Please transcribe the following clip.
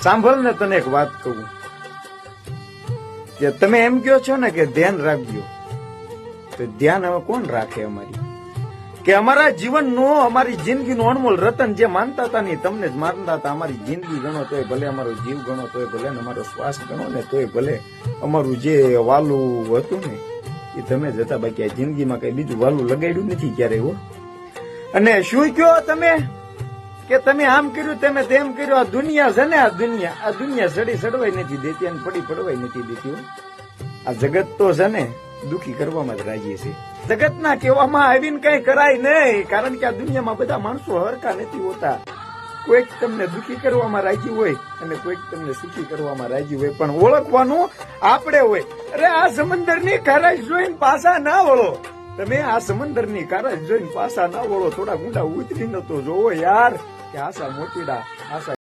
સાંભળ ને, તને એક વાત કહું કે તમે એમ કહો છો ને કે ધ્યાન રાખજો, તો ધ્યાન હવે કોણ રાખે અમારી? કે અમારા જીવનનો, અમારી જિંદગીનું અનમોલ રતન જે માનતા હતા ને તમને જ માનતા હતા. અમારી જિંદગી ગણો તોય ભલે, અમારો જીવ ગણો તોય ભલે, ને અમારો શ્વાસ ગણો ને તોય ભલે, અમારું જે વાલું હતું ને એ તમે જ હતા. બાકી આ જિંદગીમાં કઈ બીજું વાલું લગાડ્યું નથી ક્યારેય હો. અને શું કયો તમે કે તમે આમ કર્યું, તમે તેમ કર્યું? આ દુનિયા છે ને, આ દુનિયા સડી સડવાઈ નથી દેતી અને પડી પડવાઈ નથી દેતી. આ જગત તો છે ને દુખી કરવામાં જ રાજી છે. જગતના કહેવામાં આવીને કઈ કરાય નહીં, કારણ કે આ દુનિયામાં બધા માણસો હરખા નથી હોતા. કોઈક તમને દુખી કરવામાં રાજી હોય અને કોઈક તમને સુખી કરવામાં રાજી હોય, પણ ઓળખવાનું આપણે હોય. અરે આ સમંદરની ખારાશ જોઈને પાછા ના વળો. તમે આ સમંદરની ખારાશ જોઈને પાછા ના વળો. થોડા ઊંડા ઉતરીને તો જોવો યાર કે આશા મોતીડા, આશા